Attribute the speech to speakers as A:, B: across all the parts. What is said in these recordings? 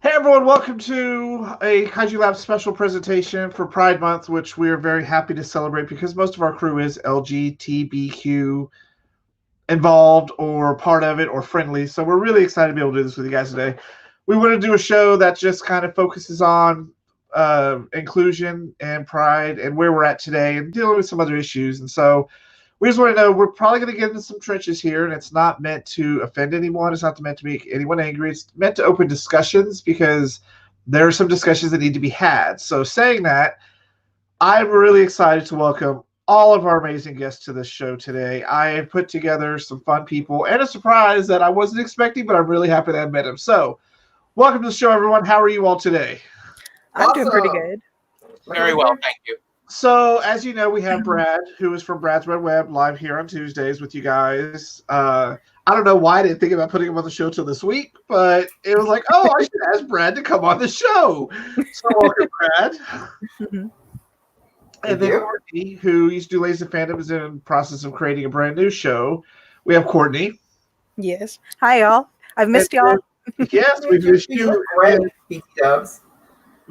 A: Hey everyone, welcome to a Kaiju Labs special presentation for Pride Month, which we are very happy to celebrate because most of our crew is LGBTQ involved or part of it or friendly. So we're really excited to be able to do this with you guys today. We want to do a show that just kind of focuses on inclusion and pride and where we're at today and dealing with some other issues. And so we just want to know we're probably going to get into some trenches here, and it's not meant to offend anyone. It's not meant to make anyone angry. It's meant to open discussions because there are some discussions that need to be had. So saying that, I'm really excited to welcome all of our amazing guests to this show today. I have put together some fun people and a surprise that I wasn't expecting, but I'm really happy that I met him. So welcome to the show, everyone. How are you all today?
B: I'm doing pretty good.
C: Very well, thank you.
A: So, as you know, we have Brad, who is from Brad's Red Web, live here on Tuesdays with you guys. I don't know why I didn't think about putting him on the show till this week, but it was like, oh, I should ask Brad to come on the show. So, welcome, Brad. And then Courtney, who used to do Lazy Fandom, is in the process of creating a brand new show. We have Courtney.
B: Yes. Hi, y'all. I've missed y'all.
A: Yes, we've missed you.
C: Dubs.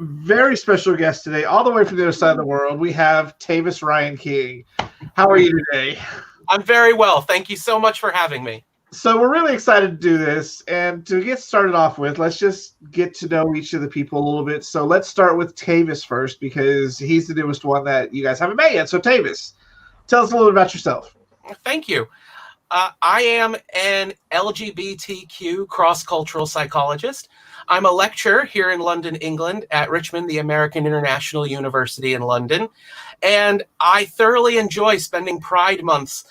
A: Very special guest today, all the way from the other side of the world. We have Tavis King. How are you today?
C: I'm very well. Thank you so much for having me.
A: So we're really excited to do this. And to get started off with, let's just get to know each of the people a little bit. So let's start with Tavis first because he's the newest one that you guys haven't met yet. So Tavis, tell us a little bit about yourself.
C: Thank you. I am an LGBTQ cross-cultural psychologist. I'm a lecturer here in London, England, at Richmond, the American International University in London. And I thoroughly enjoy spending Pride months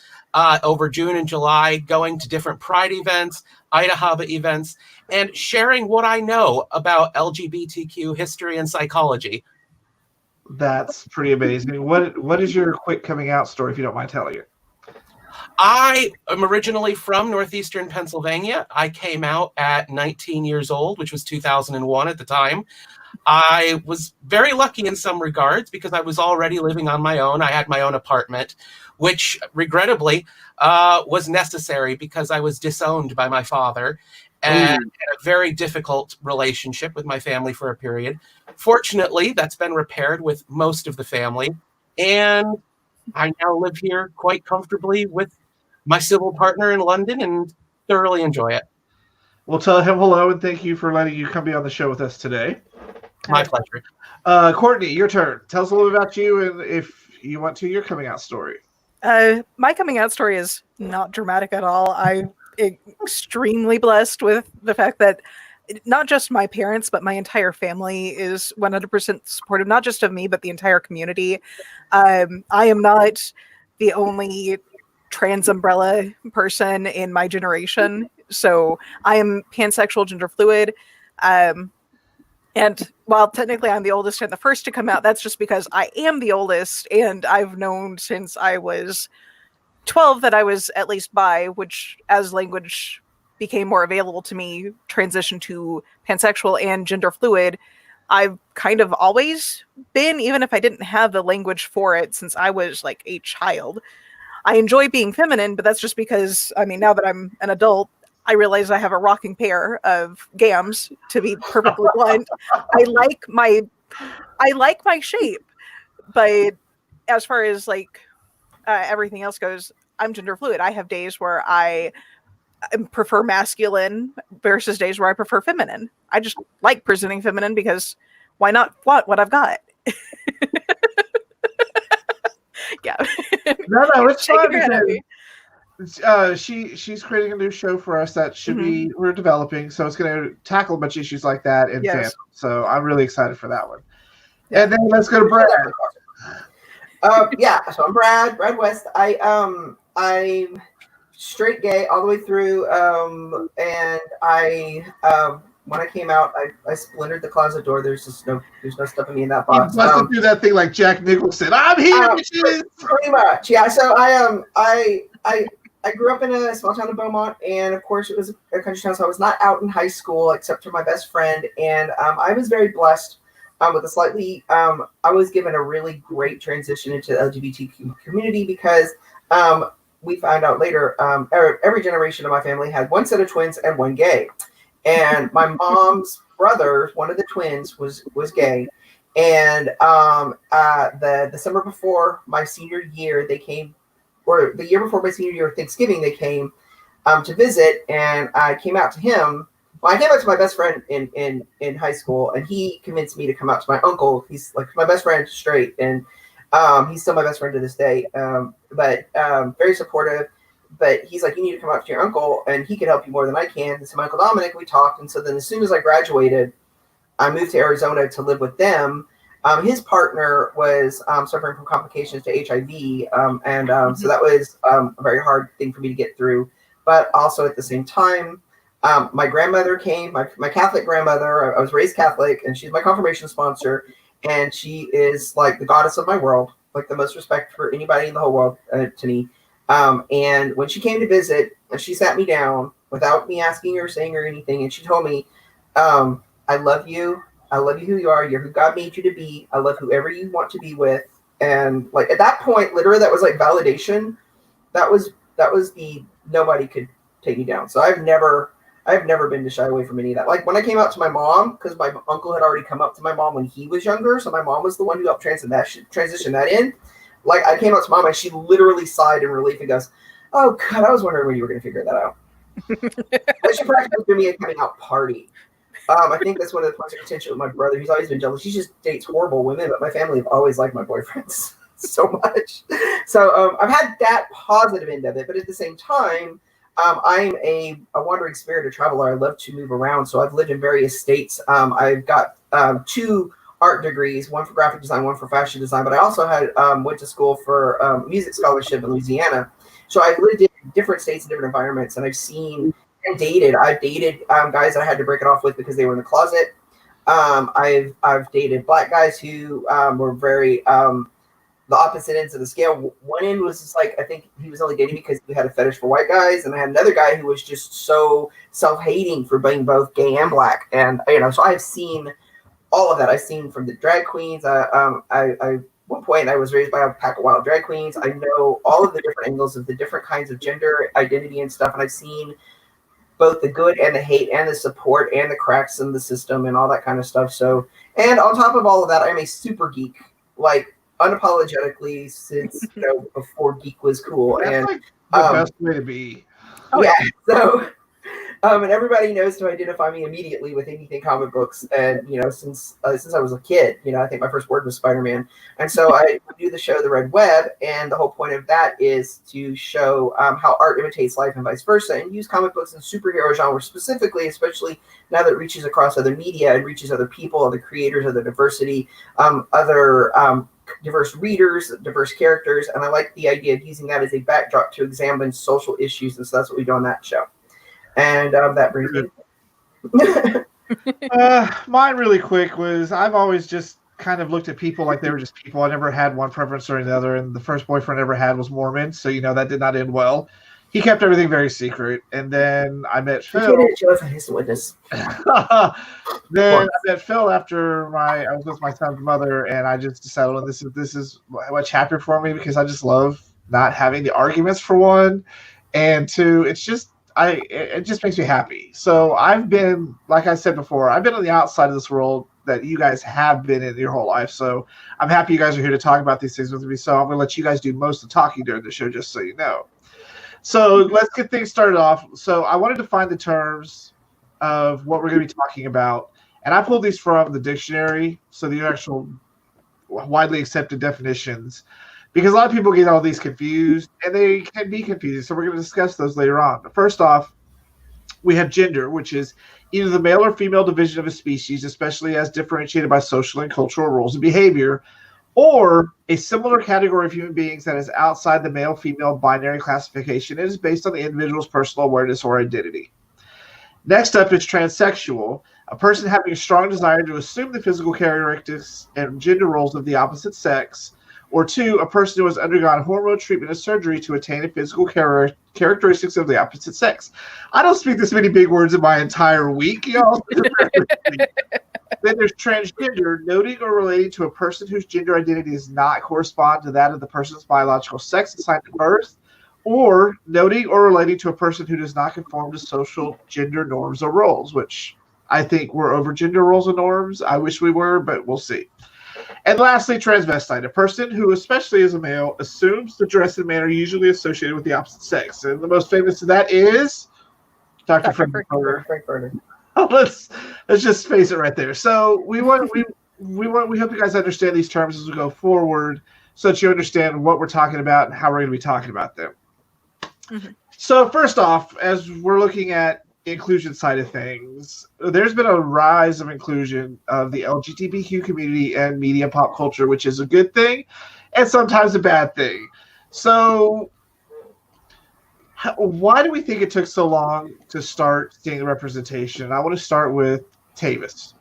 C: over June and July, going to different Pride events, Ida Haba events, and sharing what I know about LGBTQ history and psychology.
A: That's pretty amazing. What is your quick coming out story, if you don't mind telling it?
C: I am originally from northeastern Pennsylvania. I came out at 19 years old, which was 2001 at the time. I was very lucky in some regards because I was already living on my own. I had my own apartment, which regrettably was necessary because I was disowned by my father and had a very difficult relationship with my family for a period. Fortunately, that's been repaired with most of the family. And I now live here quite comfortably with my civil partner in London and thoroughly enjoy it.
A: We'll tell him hello and thank you for letting you come be on the show with us today.
C: My pleasure.
A: Courtney, your turn. Tell us a little bit about you and if you want to, your coming out story.
B: My coming out story is not dramatic at all. I'm extremely blessed with the fact that not just my parents, but my entire family is 100% supportive, not just of me, but the entire community. I am not the only trans umbrella person in my generation. So I am pansexual, gender fluid. And while technically I'm the oldest and the first to come out, that's just because I am the oldest. And I've known since I was 12 that I was at least bi, which as language became more available to me, transitioned to pansexual and gender fluid. I've kind of always been, even if I didn't have the language for it since I was like a child. I enjoy being feminine, but that's just because, I mean, now that I'm an adult, I realize I have a rocking pair of gams, to be perfectly blunt. I like my shape, but as far as like everything else goes, I'm gender fluid. I have days where I prefer masculine versus days where I prefer feminine. I just like presenting feminine because why not flaunt what I've got? Yeah.
A: No, it's fine. She's creating a new show for us that should be we're developing, so it's going to tackle a bunch of issues like that in fandom. So I'm really excited for that one. Yeah. And then let's go to Brad.
D: So I'm Brad West. I'm straight gay all the way through, and I when I came out, I splintered the closet door. There's no stuffing me in that box.
A: You must do that thing like Jack Nicholson. I'm here, bitches.
D: Pretty much, yeah. So I grew up in a small town in Beaumont, and of course it was a country town, so I was not out in high school except for my best friend, and I was very blessed with a slightly. I was given a really great transition into the LGBTQ community because we found out later every generation of my family had one set of twins and one gay. And my mom's brother, one of the twins, was gay. And the summer before my senior year, they came, or the year before my senior year, Thanksgiving, they came to visit, and I came out to him. Well, I came out to my best friend in high school, and he convinced me to come out to my uncle. He's like my best friend straight, and he's still my best friend to this day. But very supportive. But he's like, you need to come out to your uncle, and he can help you more than I can. And so my Uncle Dominic, we talked, and so then as soon as I graduated, I moved to Arizona to live with them. His partner was suffering from complications to HIV, so that was a very hard thing for me to get through. But also at the same time, my grandmother came, my Catholic grandmother. I was raised Catholic, and she's my confirmation sponsor, and she is like the goddess of my world, like the most respect for anybody in the whole world to me. And when she came to visit, she sat me down without me asking her, saying or anything, and she told me, I love you. I love you who you are. You're who God made you to be. I love whoever you want to be with. And like at that point, literally, that was like validation. That was the nobody could take me down. So I've never been to shy away from any of that. Like when I came out to my mom, because my uncle had already come up to my mom when he was younger, so my mom was the one who helped transition that in. Like I came out to mom, and she literally sighed in relief and goes, "Oh God, I was wondering when you were going to figure that out." She practically threw me a coming out party. I think that's one of the points of contention with my brother. He's always been jealous. He just dates horrible women, but my family have always liked my boyfriends so much. So I've had that positive end of it, but at the same time, I'm a wandering spirit, a traveler. I love to move around, so I've lived in various states. I've got 2 art degrees, one for graphic design, one for fashion design, but I also had went to school for music scholarship in Louisiana. So I've lived in different states and different environments, and I've seen and dated. I've dated guys that I had to break it off with because they were in the closet. I've dated Black guys who were very the opposite ends of the scale. One end was just like, I think he was only dating me because he had a fetish for white guys, and I had another guy who was just so self-hating for being both gay and Black. And so I've seen all of that. I've seen from the drag queens. At one point I was raised by a pack of wild drag queens. I know all of the different angles of the different kinds of gender identity and stuff, and I've seen both the good and the hate and the support and the cracks in the system and all that kind of stuff. So, and on top of all of that, I'm a super geek, like unapologetically since before geek was cool.
A: That's
D: and
A: like the best way to be.
D: Oh yeah. So, and everybody knows to identify me immediately with anything comic books. And since I was a kid, I think my first word was Spider-Man. And so I do the show The Red Web, and the whole point of that is to show how art imitates life and vice versa, and use comic books and superhero genre specifically, especially now that it reaches across other media and reaches other people, other creators, other diversity, other diverse readers, diverse characters. And I like the idea of using that as a backdrop to examine social issues. And so that's what we do on that show. And that brings me.
A: Mine really quick was I've always just kind of looked at people like they were just people. I never had one preference or another. And the first boyfriend I ever had was Mormon. So, that did not end well. He kept everything very secret. And then I met Phil. Then I met Phil after I was with my son's mother, and I just decided, well, this is a chapter for me because I just love not having the arguments, for one. And two, it just makes me happy. So I've been, like I said before, I've been on the outside of this world that you guys have been in your whole life. So I'm happy you guys are here to talk about these things with me. So I'm going to let you guys do most of the talking during the show, just so you know. So let's get things started off. So I wanted to find the terms of what we're going to be talking about. And I pulled these from the dictionary, so the actual widely accepted definitions, because a lot of people get all these confused, and they can be confusing. So we're going to discuss those later on. But first off, we have gender, which is either the male or female division of a species, especially as differentiated by social and cultural roles and behavior, or a similar category of human beings that is outside the male-female binary classification and is based on the individual's personal awareness or identity. Next up is transsexual, a person having a strong desire to assume the physical characteristics and gender roles of the opposite sex, or 2, a person who has undergone hormone treatment or surgery to attain the physical characteristics of the opposite sex. I don't speak this many big words in my entire week, y'all. Then there's transgender, noting or relating to a person whose gender identity does not correspond to that of the person's biological sex assigned at birth, or noting or relating to a person who does not conform to social gender norms or roles, which I think we're over gender roles and norms. I wish we were, but we'll see. And lastly, transvestite, a person who, especially as a male, assumes the dress and manner usually associated with the opposite sex. And the most famous of that is Dr. Frankfurter. Let's just face it right there. So we hope you guys understand these terms as we go forward, so that you understand what we're talking about and how we're going to be talking about them. Mm-hmm. So first off, as we're looking at the inclusion side of things, there's been a rise of inclusion of the LGBTQ community and media pop culture, which is a good thing and sometimes a bad thing. So why do we think it took so long to start seeing the representation? I want to start with Tavis.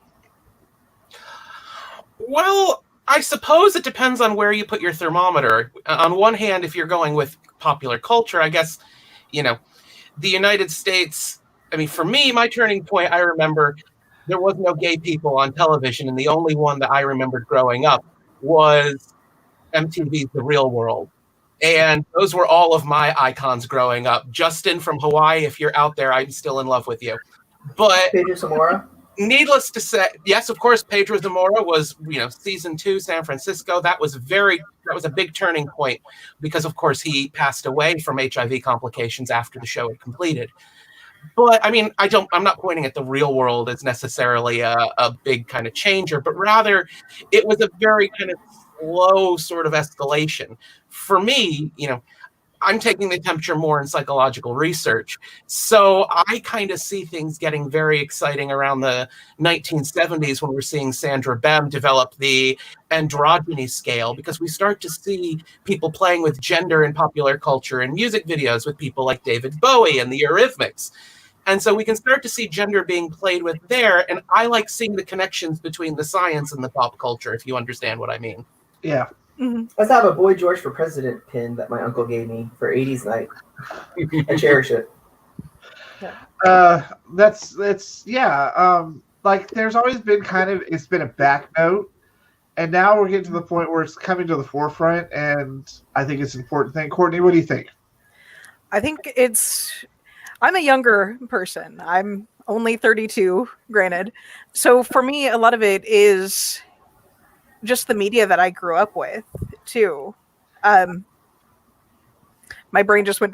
C: Well, I suppose it depends on where you put your thermometer. On one hand, if you're going with popular culture, I guess, the United States, for me, my turning point, I remember there was no gay people on television, and the only one that I remembered growing up was MTV's The Real World. And those were all of my icons growing up. Justin from Hawaii, if you're out there, I'm still in love with you. But
D: Pedro Zamora?
C: Needless to say, yes, of course, Pedro Zamora was, season 2, San Francisco. That was a big turning point because, of course, he passed away from HIV complications after the show had completed. But I'm not pointing at The Real World as necessarily a big kind of changer, but rather it was a very kind of slow sort of escalation. For me, I'm taking the temperature more in psychological research. So I kind of see things getting very exciting around the 1970s when we're seeing Sandra Bem develop the androgyny scale, because we start to see people playing with gender in popular culture and music videos with people like David Bowie and the Eurythmics. And so we can start to see gender being played with there. And I like seeing the connections between the science and the pop culture, if you understand what I mean.
A: Yeah.
D: Mm-hmm. I have a Boy George for President pin that my uncle gave me for 80s night. I cherish it.
A: There's always been it's been a back note, and now we're getting to the point where it's coming to the forefront, and I think it's an important thing. Courtney, what do you think?
B: I think I'm a younger person. I'm only 32, granted. So for me, a lot of it is just the media that I grew up with, too. My brain just went...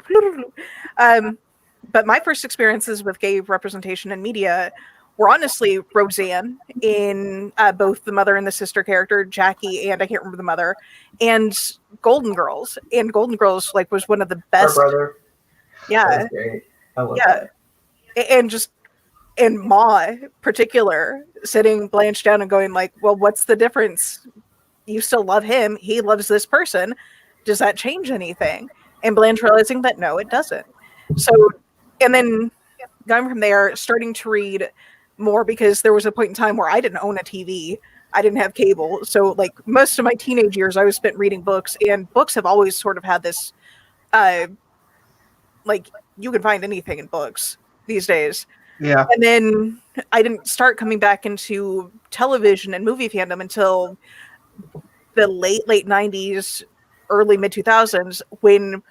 B: but my first experiences with gay representation in media were honestly Roseanne in both the mother and the sister character, Jackie, and I can't remember the mother, and Golden Girls. And Golden Girls was one of the best...
D: Her brother.
B: Yeah.
D: That's great. I love that.
B: And Ma, particular, sitting Blanche down and going well, what's the difference? You still love him. He loves this person. Does that change anything? And Blanche realizing that no, it doesn't. So, and then going from there, starting to read more, because there was a point in time where I didn't own a TV. I didn't have cable. So most of my teenage years, I was spent reading books, and books have always sort of had this, you can find anything in books these days.
A: Yeah.
B: And then I didn't start coming back into television and movie fandom until the late 90s, early mid 2000s, when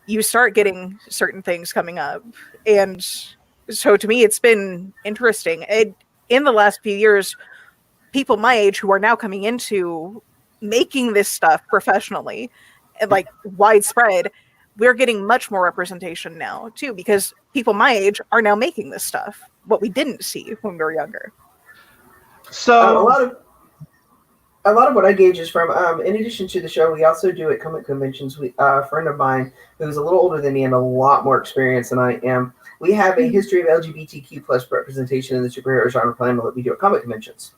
B: you start getting certain things coming up. And so to me, it's been interesting. In the last few years, people my age who are now coming into making this stuff professionally and widespread, we're getting much more representation now too, because people my age are now making this stuff, what we didn't see when we were younger.
A: So
D: a lot of what I gauge is from, in addition to the show, we also do at comic conventions. A friend of mine who's a little older than me and a lot more experience than I am, we have a history of LGBTQ plus representation in the superhero genre plan that we do at comic conventions.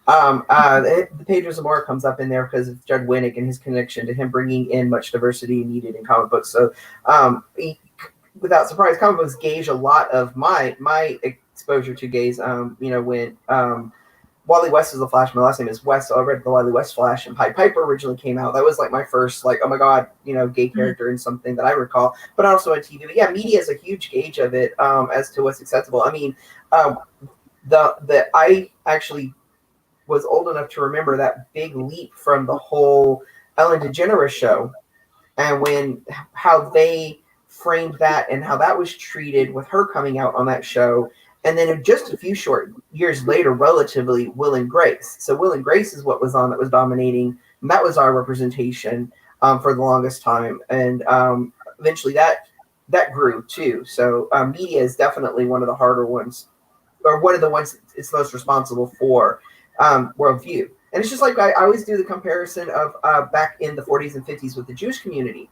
D: The Pedro Zamora comes up in there because of Judd Winnick and his connection to him bringing in much diversity needed in comic books. So, without surprise, comic books gauge a lot of my exposure to gays. When Wally West is the Flash, my last name is West, so I read the Wally West Flash, and Pied Piper originally came out. That was my first, oh my god, gay character in something that I recall, but also on TV. But yeah, media is a huge gauge of it as to what's acceptable. I actually was old enough to remember that big leap from the whole Ellen DeGeneres show, and how they framed that and how that was treated with her coming out on that show, And then just a few short years later, relatively, Will and Grace. So Will and Grace is what was on that was dominating. And that was our representation for the longest time. And eventually that grew too. So media is definitely one of the harder ones, or one of the ones it's most responsible for worldview. And it's just like I always do the comparison of back in the 40s and 50s with the Jewish community.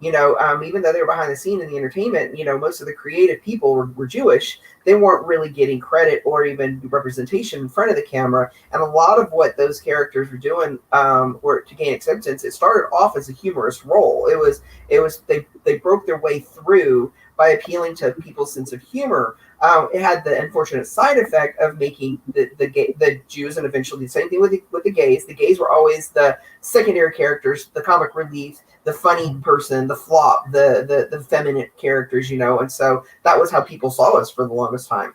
D: You know, even though they were behind the scene in the entertainment, you know, most of the creative people were Jewish. They weren't really getting credit or even representation in front of the camera. And a lot of what those characters were doing were to gain acceptance. It started off as a humorous role. It was they broke their way through by appealing to people's sense of humor. It had the unfortunate side effect of making the Jews, and eventually the same thing with the gays. The gays were always the secondary characters, the comic relief, the funny person, the flop, the feminine characters, you know. And so that was how people saw us for the longest time.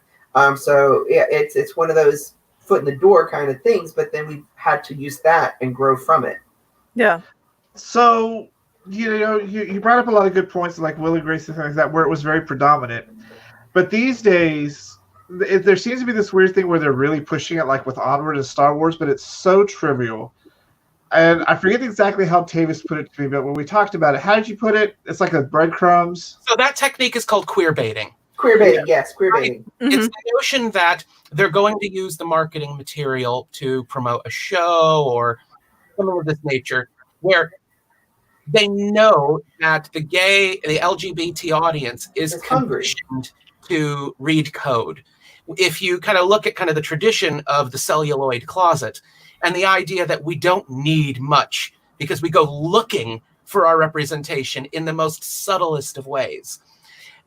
D: So yeah, it's one of those foot in the door kind of things. But then we had to use that and grow from it.
B: Yeah.
A: So you brought up a lot of good points, like Will and Grace and things like that, where it was very predominant. But these days, there seems to be this weird thing where they're really pushing it, like with Onward and Star Wars, but it's so trivial. And I forget exactly how Tavis put it to me, but when we talked about it, how did you put it? It's like a breadcrumbs.
C: So that technique is called queerbaiting.
D: Queerbaiting, yes, queerbaiting.
C: Right? It's the notion that they're going to use the marketing material to promote a show or something of this nature, where they know that the LGBT audience is conditioned to read code. If you kind of look at kind of the tradition of the celluloid closet and the idea that we don't need much because we go looking for our representation in the most subtlest of ways.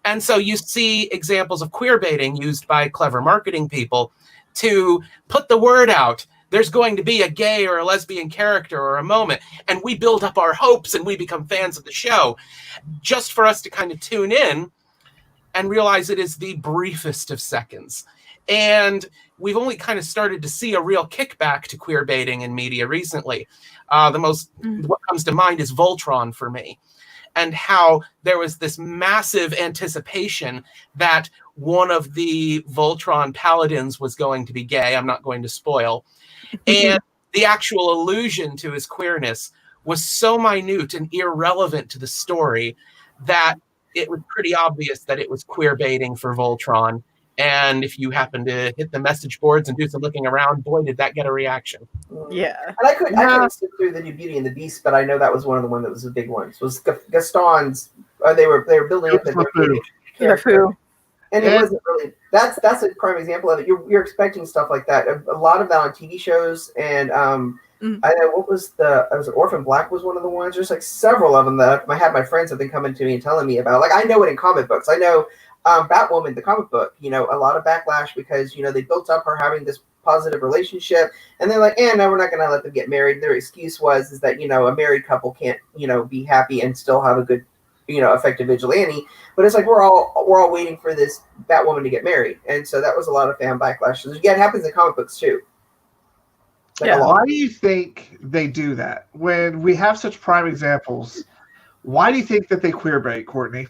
C: And so you see examples of queerbaiting used by clever marketing people to put the word out. There's going to be a gay or a lesbian character or a moment, and we build up our hopes and we become fans of the show just for us to kind of tune in and realize it is the briefest of seconds. And we've only kind of started to see a real kickback to queerbaiting in media recently. What comes to mind is Voltron for me, and how there was this massive anticipation that one of the Voltron paladins was going to be gay. I'm not going to spoil. And the actual allusion to his queerness was so minute and irrelevant to the story that it was pretty obvious that it was queerbaiting for Voltron. And if you happen to hit the message boards and do some looking around, boy, did that get a reaction.
B: Yeah.
D: And I couldn't sit through the new Beauty and the Beast, but I know that was one of the ones that was the big ones. Was Gaston's? They were building up the character. And it wasn't really. That's a prime example of it. You're expecting stuff like that. A lot of that on TV shows, and I know what was Orphan Black was one of the ones. There's like several of them that I had my friends have been coming to me and telling me about. Like I know it in comic books. I know Batwoman, the comic book. You know, a lot of backlash because they built up her having this positive relationship, and they're like, no, we're not going to let them get married. Their excuse is that a married couple can't be happy and still have a good effective vigilante. But it's like we're all waiting for this Batwoman to get married, and so that was a lot of fan backlash. Yeah, it happens in comic books too.
A: Why do you think they do that when we have such prime examples? Why do you think that they queerbait, Courtney?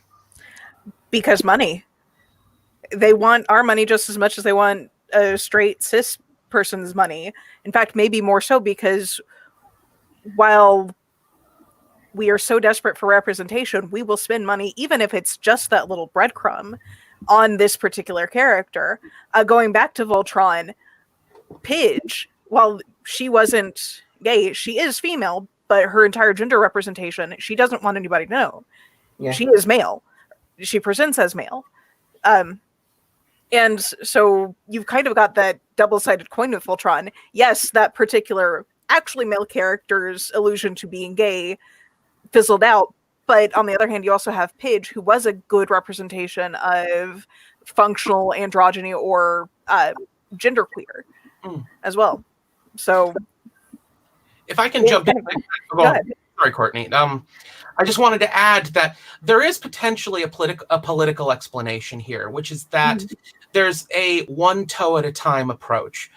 B: Because money. They want our money just as much as they want a straight cis person's money. In fact, maybe more so, because while we are so desperate for representation, we will spend money, even if it's just that little breadcrumb, on this particular character. Going back to Voltron, Pidge, while she wasn't gay, she is female, but her entire gender representation, she doesn't want anybody to know. Yeah. She is male. She presents as male. And so you've kind of got that double-sided coin with Voltron. Yes, that particular actually male character's allusion to being gay fizzled out, but on the other hand, you also have Pidge, who was a good representation of functional androgyny or genderqueer as well. So,
C: if I can jump in, sorry, Courtney. I just wanted to add that there is potentially a political explanation here, which is that there's a one toe at a time approach.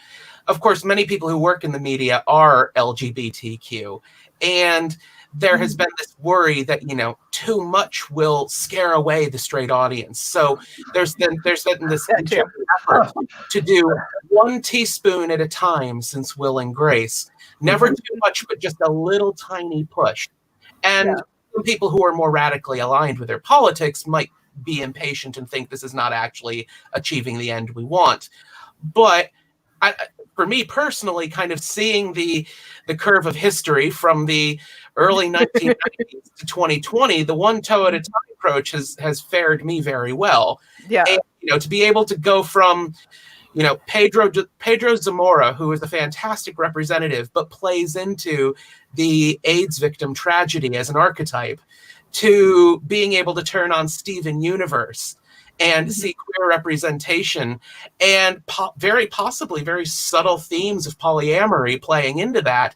C: Of course, many people who work in the media are LGBTQ, and there has been this worry that, too much will scare away the straight audience. So there's been this effort to do 1 teaspoon at a time since Will and Grace. Never too much, but just a little tiny push. And people who are more radically aligned with their politics might be impatient and think this is not actually achieving the end we want. But for me personally, kind of seeing the curve of history from the early 1990s to 2020, the one toe at a time approach has fared me very well.
B: Yeah.
C: And, to be able to go from, Pedro Zamora, who is a fantastic representative, but plays into the AIDS victim tragedy as an archetype, to being able to turn on Steven Universe and see queer representation and very possibly very subtle themes of polyamory playing into that.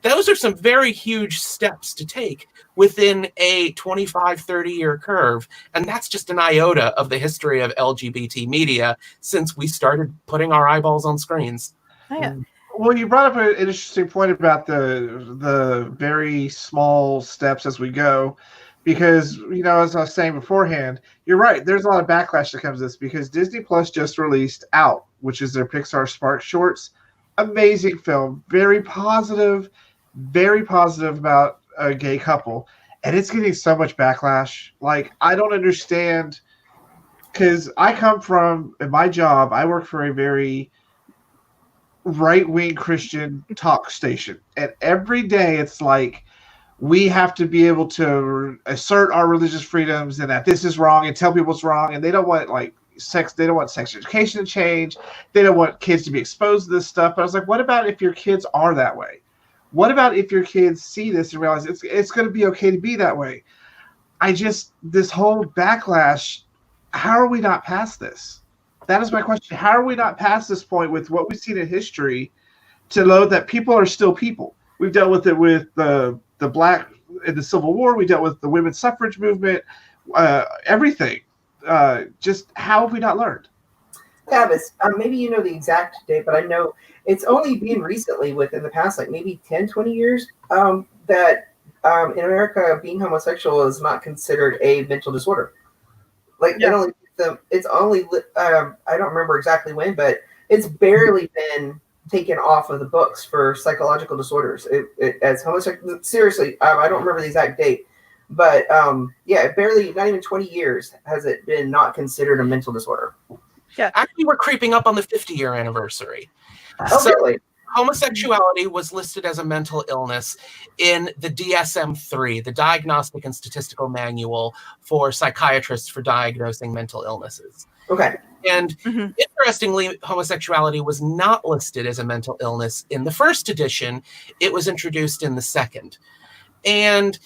C: Those are some very huge steps to take within a 25, 30-year curve. And that's just an iota of the history of LGBT media since we started putting our eyeballs on screens.
B: Oh, yeah.
A: Well, you brought up an interesting point about the very small steps as we go. Because, as I was saying beforehand, you're right. There's a lot of backlash that comes to this because Disney Plus just released Out, which is their Pixar Spark shorts. Amazing film. Very positive about a gay couple. And it's getting so much backlash. Like, I don't understand. Because I come from, in my job, I work for a very right-wing Christian talk station. And every day it's like, we have to be able to assert our religious freedoms and that this is wrong and tell people it's wrong. And they don't want sex. They don't want sex education to change. They don't want kids to be exposed to this stuff. But I was like, what about if your kids are that way? What about if your kids see this and realize it's going to be okay to be that way? This whole backlash, how are we not past this? That is my question. How are we not past this point with what we've seen in history to know that people are still people? We've dealt with it with the Black in the Civil War. We dealt with the women's suffrage movement, everything. Just how have we not learned?
D: Tavis, maybe you know the exact date, but I know it's only been recently, within the past, maybe 10, 20 years, that in America, being homosexual is not considered a mental disorder. It's only I don't remember exactly when, but it's barely been taken off of the books for psychological disorders. As homosexual, seriously, I don't remember the exact date, but barely, not even 20 years has it been not considered a mental disorder.
C: Yeah, actually, we're creeping up on the 50-year anniversary.
D: Really?
C: Homosexuality was listed as a mental illness in the DSM-3, the Diagnostic and Statistical Manual for Psychiatrists for Diagnosing Mental Illnesses.
D: Okay.
C: And interestingly, homosexuality was not listed as a mental illness in the first edition. It was introduced in the second. And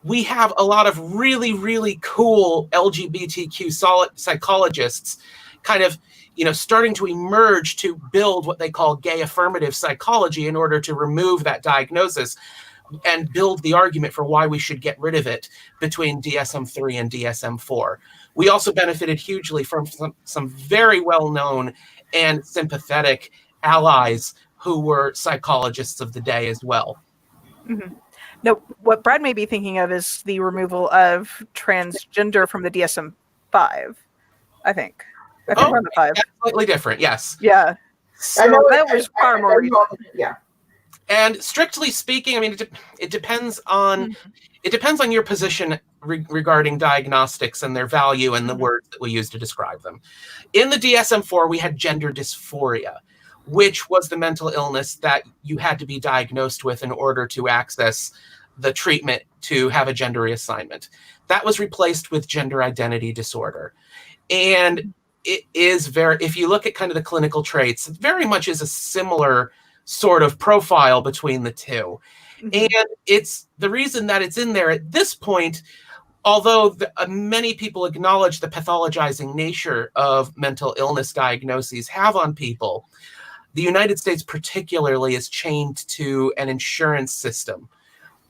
C: we have a lot of really, really cool LGBTQ psychologists kind of, starting to emerge to build what they call gay affirmative psychology in order to remove that diagnosis and build the argument for why we should get rid of it between DSM-3 and DSM-4. We also benefited hugely from some very well-known and sympathetic allies who were psychologists of the day as well.
B: Mm-hmm. No, what Brad may be thinking of is the removal of transgender from the DSM-5, I think. I think we're on the 5.
C: That's slightly different, yes.
B: Yeah.
C: So
D: I know
B: that was far more recent.
D: Yeah.
C: And strictly speaking, I mean, it depends on your position regarding diagnostics and their value and the words that we use to describe them. In the DSM-4, we had gender dysphoria, which was the mental illness that you had to be diagnosed with in order to access the treatment to have a gender reassignment. That was replaced with gender identity disorder. And it is if you look at kind of the clinical traits, it very much is a similar sort of profile between the two. And it's the reason that it's in there at this point, although many people acknowledge the pathologizing nature of mental illness diagnoses have on people, the United States particularly is chained to an insurance system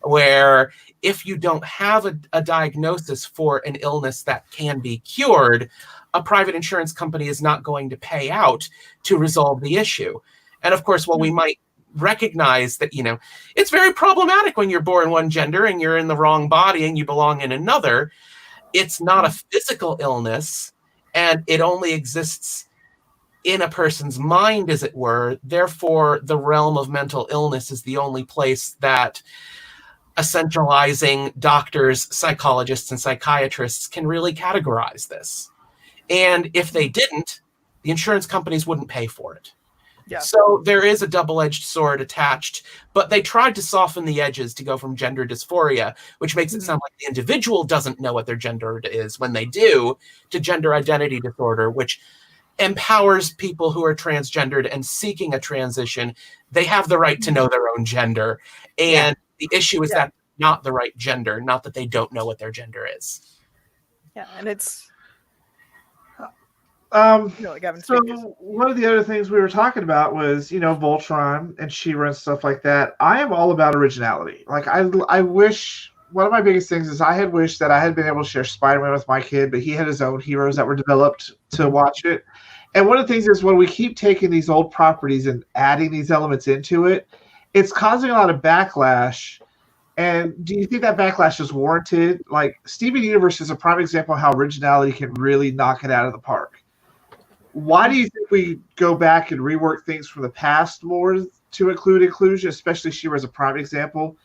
C: where if you don't have a diagnosis for an illness that can be cured, a private insurance company is not going to pay out to resolve the issue. And of course, while we might recognize that, it's very problematic when you're born one gender and you're in the wrong body and you belong in another. It's not a physical illness, and it only exists in a person's mind, as it were. Therefore, the realm of mental illness is the only place that essentializing doctors, psychologists, and psychiatrists can really categorize this. And if they didn't, the insurance companies wouldn't pay for it. Yeah. So there is a double-edged sword attached, but they tried to soften the edges to go from gender dysphoria, which makes it sound like the individual doesn't know what their gender is when they do, to gender identity disorder, which empowers people who are transgendered and seeking a transition. They have the right to know their own gender. And the issue is that not the right gender, not that they don't know what their gender is.
B: Yeah, and it's...
A: So one of the other things we were talking about was, Voltron and She-Ra and stuff like that. I am all about originality. Like, I wish, one of my biggest things is I had wished that I had been able to share Spider-Man with my kid, but he had his own heroes that were developed to watch it. And one of the things is when we keep taking these old properties and adding these elements into it, it's causing a lot of backlash. And do you think that backlash is warranted? Like, Steven Universe is a prime example of how originality can really knock it out of the park. Why do you think we go back and rework things from the past more to include inclusion, especially She-Ra as a prime example,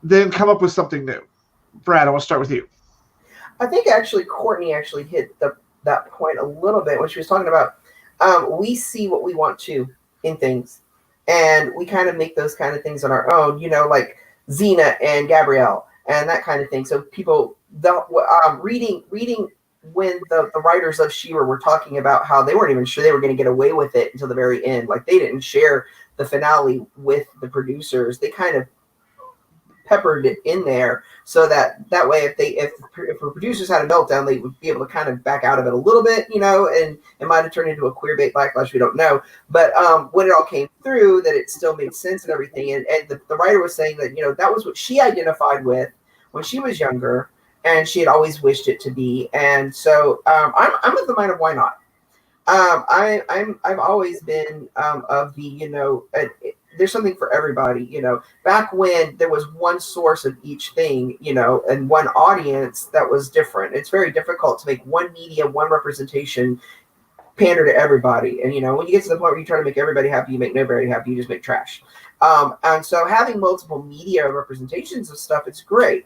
A: then come up with something new? Brad, I want to start with you.
D: I think actually Courtney hit that point a little bit when she was talking about we see what we want to in things, and we kind of make those kind of things on our own, like Xena and Gabrielle and that kind of thing. So people, reading when the writers of She-Ra were talking about how they weren't even sure they were going to get away with it until the very end. Like, they didn't share the finale with the producers. They kind of peppered it in there so that way if the producers had a meltdown, they would be able to kind of back out of it a little bit, and it might have turned into a queerbait backlash. We don't know. But when it all came through, that it still made sense and everything. And the writer was saying that, that was what she identified with when she was younger, and she had always wished it to be. And so I'm of the mind of why not. I've always been of the, there's something for everybody, back when there was one source of each thing, and one audience that was different. It's very difficult to make one media, one representation pander to everybody. And, when you get to the point where you try to make everybody happy, you make nobody happy, you just make trash. And so having multiple media representations of stuff, it's great.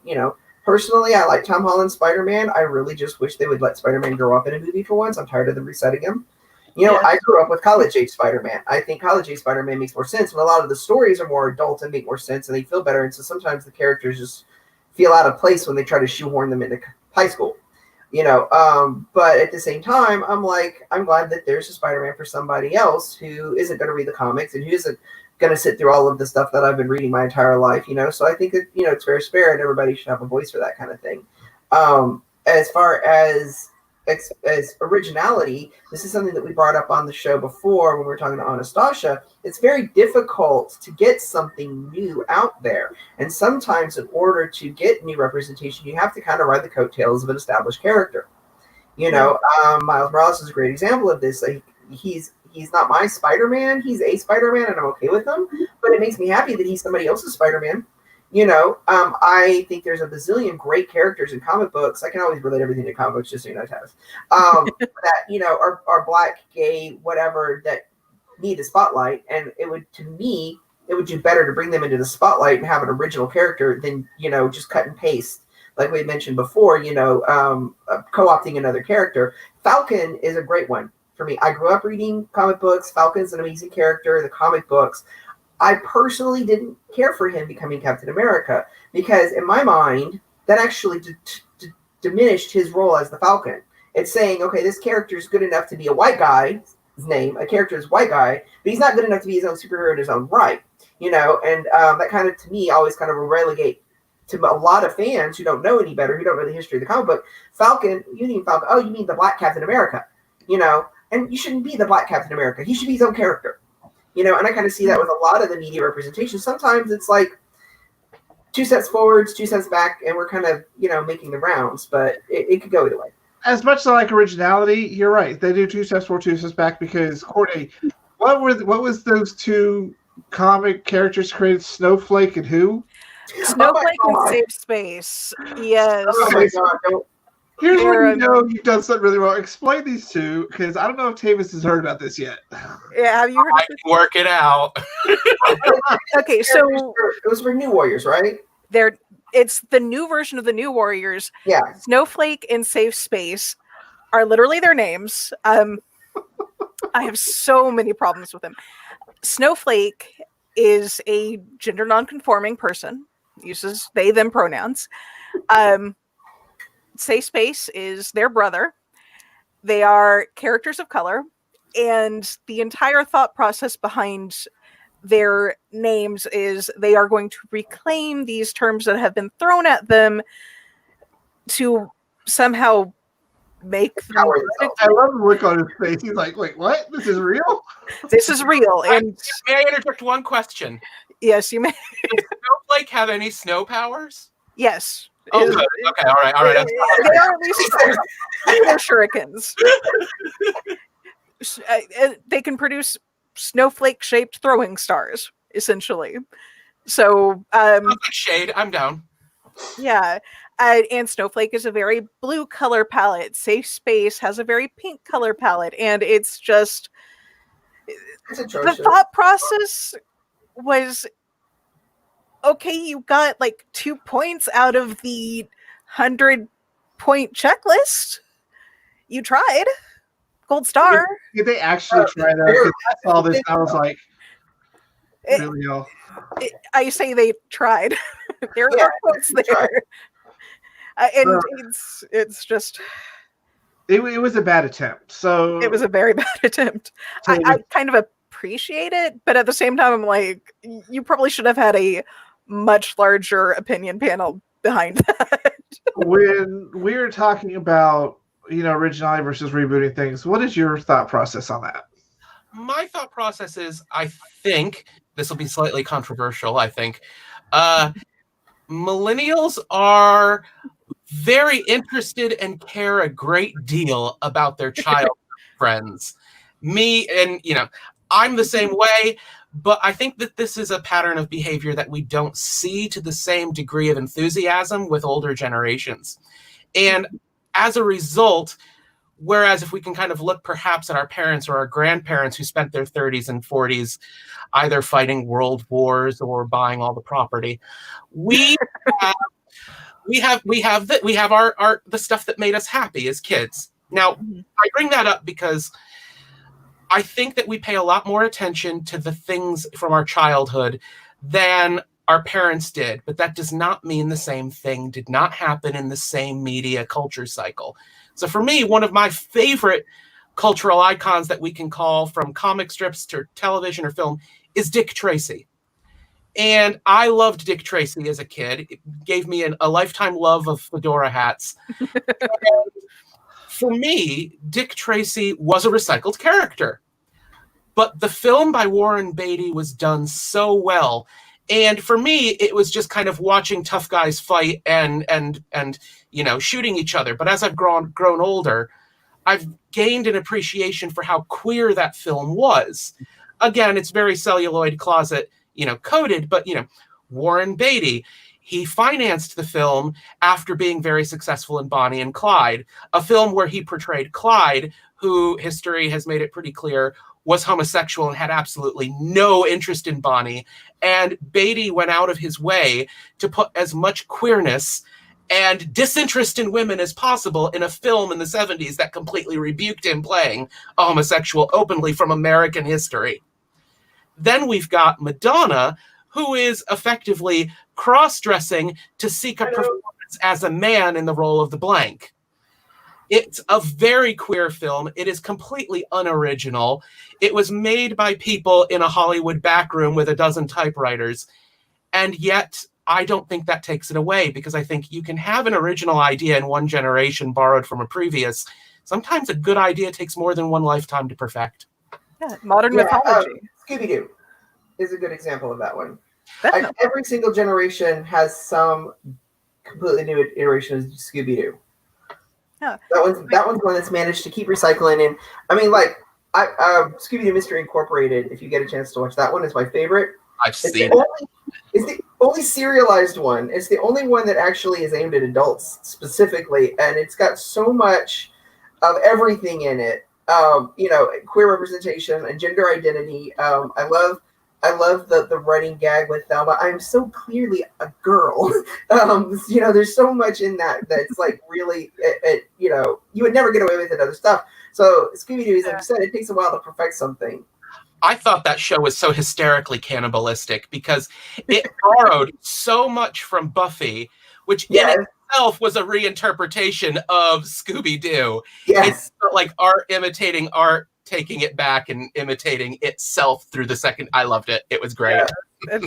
D: Personally, I like Tom Holland's Spider-Man. I really just wish they would let Spider-Man grow up in a movie for once. I'm tired of them resetting him. I grew up with college-age Spider-Man. I think college-age Spider-Man makes more sense, and a lot of the stories are more adult and make more sense, and they feel better. And so sometimes the characters just feel out of place when they try to shoehorn them into high school. But at the same time, I'm glad that there's a Spider-Man for somebody else who isn't going to read the comics and who isn't going to sit through all of the stuff that I've been reading my entire life, So I think that, it's very fair and everybody should have a voice for that kind of thing. As far as originality, this is something that we brought up on the show before when we were talking to Anastasia. It's very difficult to get something new out there. And sometimes in order to get new representation, you have to kind of ride the coattails of an established character. Miles Morales is a great example of this. Like, he's not my Spider-Man. He's a Spider-Man, and I'm okay with him. But it makes me happy that he's somebody else's Spider-Man. I think there's a bazillion great characters in comic books. I can always relate everything to comic books, just so you know, Tavis. That, are black, gay, whatever, that need the spotlight. And it would do better to bring them into the spotlight and have an original character than, just cut and paste. Like we mentioned before, co-opting another character. Falcon is a great one for me. I grew up reading comic books. Falcon's an amazing character. The comic books. I personally didn't care for him becoming Captain America because in my mind, that actually diminished his role as the Falcon. It's saying, okay, this character is good enough to be a white guy's name. A character is white guy, but he's not good enough to be his own superhero in his own right. And that kind of, to me, always kind of relegate to a lot of fans who don't know any better, who don't know the history of the comic book. Falcon, you mean Falcon? Oh, you mean the Black Captain America? And you shouldn't be the Black Captain America. He should be his own character. And I kind of see that with a lot of the media representation. Sometimes it's like 2 steps forwards, 2 steps back, and we're kind of, making the rounds, but it could go either way.
A: As much as I like originality, you're right. They do 2 steps forward, 2 steps back because, Courtney, what was those two comic characters created Snowflake and who?
B: Snowflake
D: Oh
B: and
D: my
B: Safe Space. Yes.
D: Oh my god! Don't,
A: Here's where
B: They're,
A: you know you've done something really well. Explain these two, because I don't know if Tavis has heard about this yet.
B: Yeah, have you heard
C: I
B: of
C: can work it out.
B: this? Okay, so
D: it was for New Warriors, right?
B: it's the new version of the New Warriors.
D: Yeah.
B: Snowflake and Safe Space are literally their names. I have so many problems with them. Snowflake is a gender nonconforming person, uses they them pronouns. Safe Space is their brother. They are characters of color, and the entire thought process behind their names is they are going to reclaim these terms that have been thrown at them to somehow make them
A: I love the look on his face. He's like, wait, what? This is real?
B: this is real. And
C: May I interject one question?
B: yes, you may.
C: Does Snowflake have any snow powers?
B: Yes.
C: Oh, good. Okay, all right.
B: They are at least they're shurikens. They can produce snowflake-shaped throwing stars, essentially. So,
C: Shade, I'm down.
B: yeah. And Snowflake is a very blue color palette. Safe Space has a very pink color palette, and it's just the thought process was okay. You got like 2 points out of the 100-point checklist. You tried. Gold star.
A: Did they actually try that? 'Cause I saw this, I was like, really? Y'all?
B: I say they tried. There are quotes there. And it's just
A: It was a bad attempt. So
B: it was a very bad attempt. I kind of appreciate it, but at the same time, I'm like, you probably should have had a much larger opinion panel behind that.
A: When we were talking about, originality versus rebooting things, what is your thought process on that?
C: My thought process is, I think, this will be slightly controversial, I think. Millennials are very interested and care a great deal about their child friends. Me and, I'm the same way, but I think that this is a pattern of behavior that we don't see to the same degree of enthusiasm with older generations. And as a result, whereas if we can kind of look perhaps at our parents or our grandparents who spent their 30s and 40s either fighting world wars or buying all the property, we have the stuff that made us happy as kids. Now, I bring that up because I think that we pay a lot more attention to the things from our childhood than our parents did, but that does not mean the same thing did not happen in the same media culture cycle. So for me, one of my favorite cultural icons that we can call from comic strips to television or film is Dick Tracy. And I loved Dick Tracy as a kid. It gave me a lifetime love of fedora hats. For me, Dick Tracy was a recycled character. But the film by Warren Beatty was done so well. And for me, it was just kind of watching tough guys fight and shooting each other. But as I've grown older, I've gained an appreciation for how queer that film was. Again, it's very celluloid closet, coded, but, Warren Beatty, he financed the film after being very successful in Bonnie and Clyde, a film where he portrayed Clyde, who history has made it pretty clear was homosexual and had absolutely no interest in Bonnie. And Beatty went out of his way to put as much queerness and disinterest in women as possible in a film in the 70s that completely rebuked him playing a homosexual openly from American history. Then we've got Madonna, who is effectively cross-dressing to seek a performance as a man in the role of the blank. It's a very queer film. It is completely unoriginal. It was made by people in a Hollywood backroom with a dozen typewriters. And yet, I don't think that takes it away, because I think you can have an original idea in one generation borrowed from a previous. Sometimes a good idea takes more than one lifetime to perfect.
B: Yeah, modern mythology.
D: Scooby-Doo is a good example of that one. Every single generation has some completely new iteration of Scooby-Doo.
B: Yeah.
D: That one's one that's managed to keep recycling. And I mean, like, Scooby-Doo Mystery Incorporated, if you get a chance to watch that one, is my favorite.
C: I've seen it.
D: It's the only serialized one. It's the only one that actually is aimed at adults specifically, and it's got so much of everything in it. Queer representation and gender identity. I love the running gag with Thelma. I'm so clearly a girl. There's so much in that's like really, you would never get away with it other stuff. So Scooby-Doo, like you said, it takes a while to perfect something.
C: I thought that show was so hysterically cannibalistic because it borrowed so much from Buffy, which in itself was a reinterpretation of Scooby-Doo.
D: Yes.
C: It's like art imitating art, taking it back and imitating itself through the second. I loved it. It was great.
B: Yeah,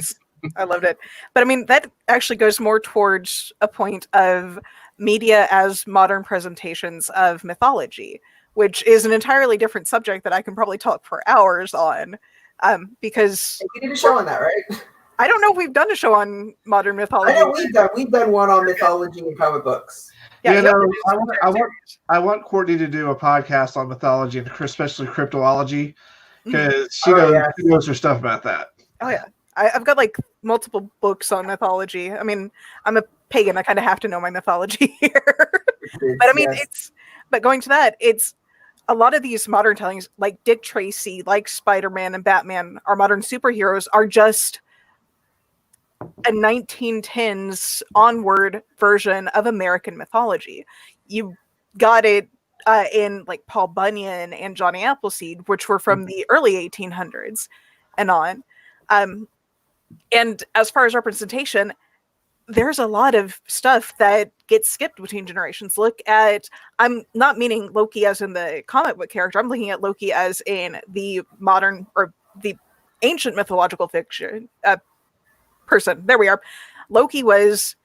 B: I loved it. But I mean, that actually goes more towards a point of media as modern presentations of mythology, which is an entirely different subject that I can probably talk for hours on. Because
D: we did a show on that, right?
B: I don't know if we've done a show on modern mythology.
D: I know we've done one on mythology and comic books.
A: Yeah, I want Courtney to do a podcast on mythology and especially cryptozoology because she knows her stuff about that.
B: Oh yeah, I've got like multiple books on mythology. I mean, I'm a pagan. I kind of have to know my mythology here. But I mean, but going to that, it's a lot of these modern tellings, like Dick Tracy, like Spider-Man and Batman, our modern superheroes are just a 1910s onward version of American mythology. You got it in like Paul Bunyan and Johnny Appleseed, which were from the early 1800s and on. And as far as representation, there's a lot of stuff that gets skipped between generations. Look at, I'm not meaning Loki as in the comic book character. I'm looking at Loki as in the modern or the ancient mythological fiction person. There we are. Loki was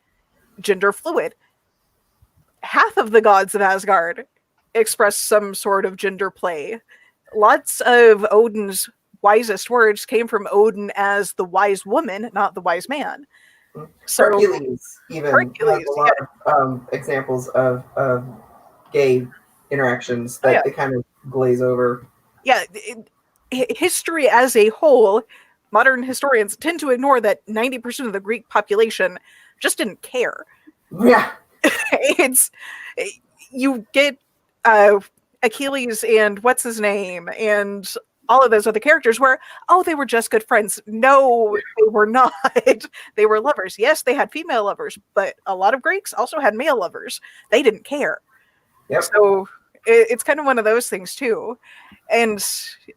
B: gender fluid. Half of the gods of Asgard express some sort of gender play. Lots of Odin's wisest words came from Odin as the wise woman, not the wise man. So
D: Hercules even has a lot of examples of gay interactions that they kind of glaze over.
B: Yeah, history as a whole, modern historians tend to ignore that 90% of the Greek population just didn't care.
D: Yeah.
B: You get Achilles and what's his name and all of those other characters where, they were just good friends. No, they were not. They were lovers. Yes, they had female lovers, but a lot of Greeks also had male lovers. They didn't care.
D: Yep.
B: So it's kind of one of those things too. And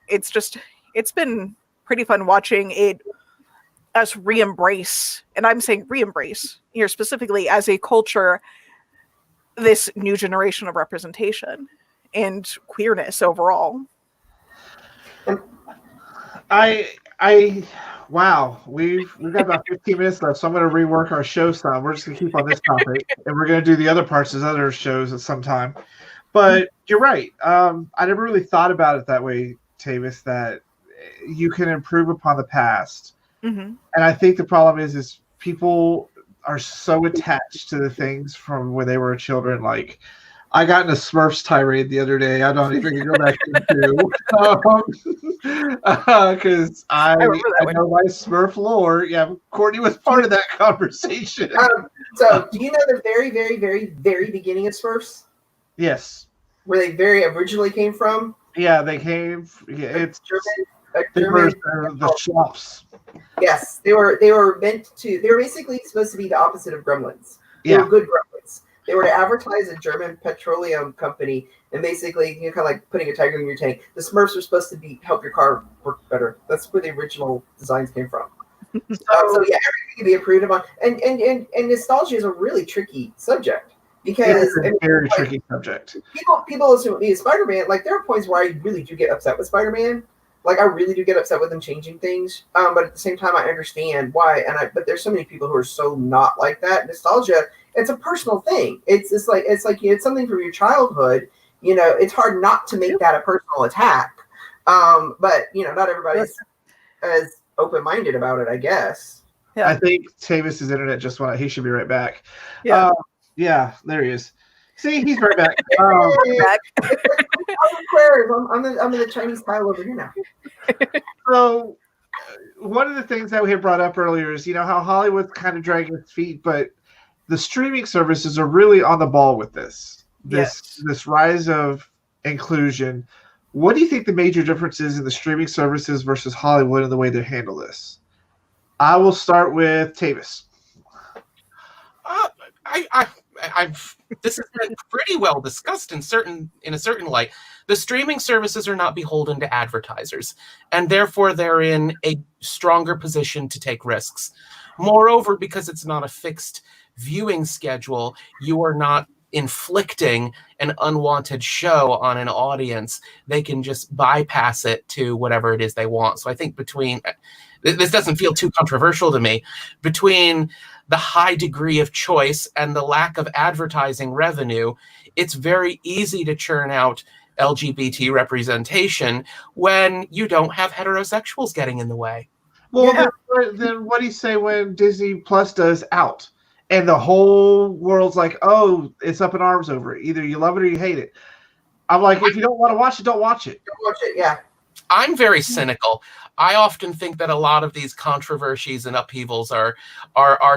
B: it's been pretty fun watching us re-embrace, and I'm saying re-embrace here specifically as a culture, this new generation of representation and queerness overall.
A: Wow, we've got about 15 minutes left, so I'm going to rework our show some. We're just going to keep on this topic, and we're going to do the other parts as other shows at some time. But you're right. I never really thought about it that way, Tavis, that you can improve upon the past.
B: Mm-hmm.
A: And I think the problem is people are so attached to the things from when they were children. Like, I got in a Smurfs tirade the other day. I don't even go back into because I know my Smurf lore. Yeah, Courtney was part of that conversation.
D: So, do you know the very, very, very, very beginning of Smurfs?
A: Yes.
D: Where they very originally came from?
A: Yeah, they came. Yeah, it's
D: German.
A: The shops.
D: Yes, they were meant to. They were basically supposed to be the opposite of gremlins. They were good gremlins. They were to advertise a German petroleum company, and basically, kind of like putting a tiger in your tank. The Smurfs were supposed to help your car work better. That's where the original designs came from. So yeah, everything can be improved upon. And nostalgia is a really tricky subject because
A: it's a very tricky subject.
D: People listen to me as Spider-Man. Like, there are points where I really do get upset with Spider-Man. Like, I really do get upset with them changing things. But at the same time, I understand why. But there's so many people who are so not like that. Nostalgia, it's a personal thing. It's something from your childhood. It's hard not to make that a personal attack. But not everybody's as open-minded about it, I guess.
A: Yeah. I think Tavis's internet just went out. He should be right back.
B: Yeah.
A: Yeah, there he is. See, he's right back.
D: Aquarius. I'm in the Chinese tile over here now.
A: So, one of the things that we had brought up earlier is, how Hollywood's kind of dragging its feet, but the streaming services are really on the ball with this rise of inclusion. What do you think the major difference is in the streaming services versus Hollywood and the way they handle this? I will start with Tavis.
C: This has been pretty well discussed in a certain light. The streaming services are not beholden to advertisers, and therefore they're in a stronger position to take risks. Moreover, because it's not a fixed viewing schedule, you are not inflicting an unwanted show on an audience. They can just bypass it to whatever it is they want. So I think this doesn't feel too controversial to me, between the high degree of choice and the lack of advertising revenue, it's very easy to churn out LGBT representation when you don't have heterosexuals getting in the way.
A: Well, then what do you say when Disney Plus does Out? And the whole world's like, oh, it's up in arms over it. Either you love it or you hate it. I'm like, if you don't want to watch it, don't watch it.
D: Don't watch it, yeah.
C: I'm very cynical. I often think that a lot of these controversies and upheavals are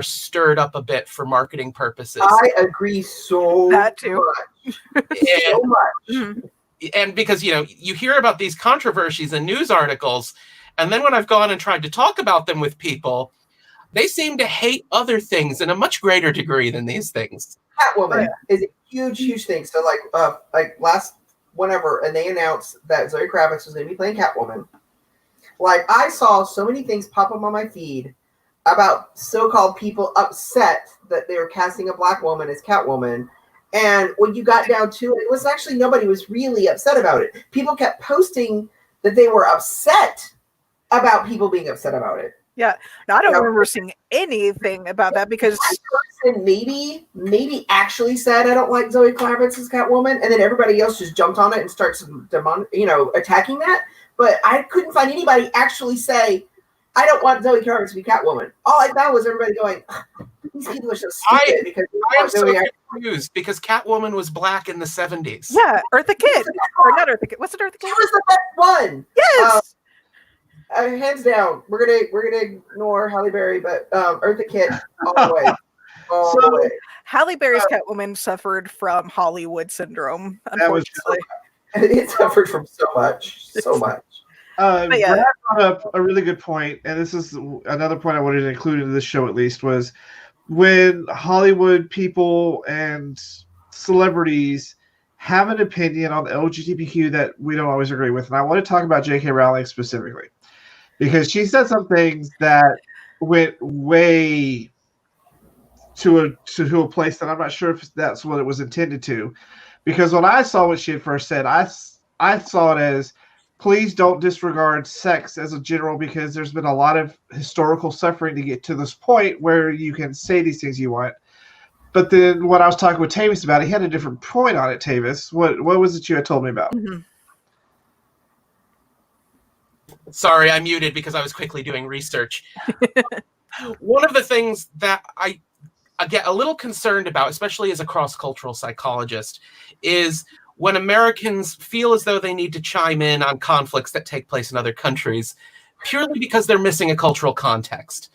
C: stirred up a bit for marketing purposes.
D: I agree so
B: that too.
D: much. So much.
C: And because, you hear about these controversies in news articles, and then when I've gone and tried to talk about them with people, they seem to hate other things in a much greater degree than these things.
D: Catwoman is a huge, huge thing. So like last whenever, and they announced that Zoe Kravitz was going to be playing Catwoman. Like, I saw so many things pop up on my feed about so-called people upset that they were casting a black woman as Catwoman. And when you got down to it, it was actually nobody was really upset about it. People kept posting that they were upset about people being upset about it.
B: Yeah, no, I don't remember seeing anything about that because
D: one person maybe actually said I don't like Zoe Kravitz as Catwoman, and then everybody else just jumped on it and starts attacking that. But I couldn't find anybody actually say I don't want Zoe Kravitz to be Catwoman. All I found was everybody going, these people are so stupid because
C: I am so confused because Catwoman was black in the 70s.
B: Yeah, Eartha Kitt. Or not Eartha Kitt. What's it, Eartha Kitt?
D: She was the best one.
B: Yes.
D: Hands down, we're gonna ignore Halle Berry, but Eartha Kitt all the way. All the way.
B: Halle Berry's Catwoman suffered from Hollywood syndrome, unfortunately.
D: It suffered from so much.
A: Brad brought up a really good point, and this is another point I wanted to include in this show at least, was when Hollywood people and celebrities have an opinion on the LGBTQ that we don't always agree with. And I want to talk about J.K. Rowling specifically, because she said some things that went way to a place that I'm not sure if that's what it was intended to. Because when I saw what she had first said, I saw it as, please don't disregard sex as a general, because there's been a lot of historical suffering to get to this point where you can say these things you want. But then when I was talking with Tavis about it, he had a different point on it, Tavis. What was it you had told me about?
B: Mm-hmm.
C: Sorry, I muted because I was quickly doing research. One of the things that I get a little concerned about, especially as a cross-cultural psychologist, is when Americans feel as though they need to chime in on conflicts that take place in other countries, purely because they're missing a cultural context.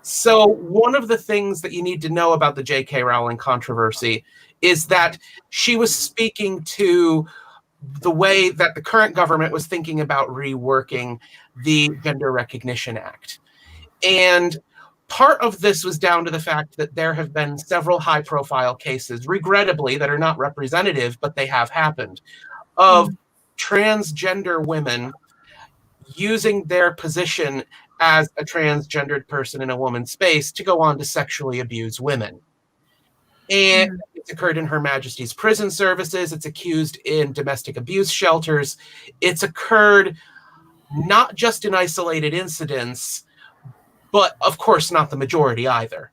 C: So one of the things that you need to know about the J.K. Rowling controversy is that she was speaking to the way that the current government was thinking about reworking the Gender Recognition Act. And part of this was down to the fact that there have been several high-profile cases, regrettably, that are not representative, but they have happened, of transgender women using their position as a transgendered person in a woman's space to go on to sexually abuse women. And it's occurred in Her Majesty's prison services. It's accused in domestic abuse shelters. It's occurred not just in isolated incidents, but of course not the majority either.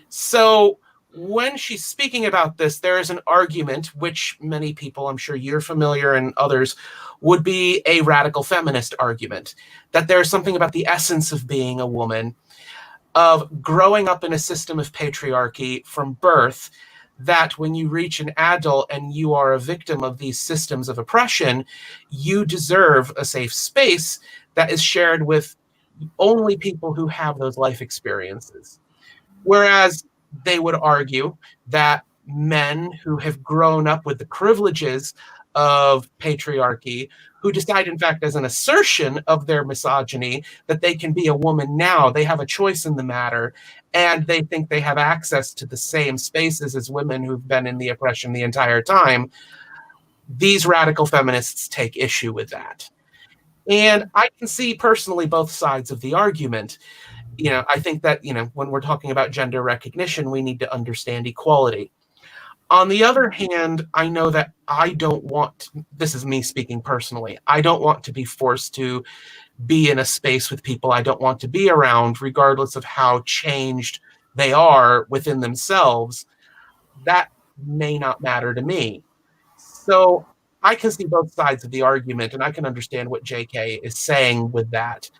C: So when she's speaking about this, there is an argument, which many people, I'm sure you're familiar and others, would be a radical feminist argument, that there's something about the essence of being a woman, of growing up in a system of patriarchy from birth, that when you reach an adult and you are a victim of these systems of oppression, you deserve a safe space that is shared with only people who have those life experiences. Whereas they would argue that men who have grown up with the privileges of patriarchy, who decide, in fact, as an assertion of their misogyny, that they can be a woman now, they have a choice in the matter, and they think they have access to the same spaces as women who've been in the oppression the entire time, these radical feminists take issue with that. And I can see personally both sides of the argument. I think that, when we're talking about gender recognition, we need to understand equality. On the other hand, I know that I don't want, this is me speaking personally, I don't want to be forced to be in a space with people I don't want to be around, regardless of how changed they are within themselves. That may not matter to me. So I can see both sides of the argument, and I can understand what JK is saying with that.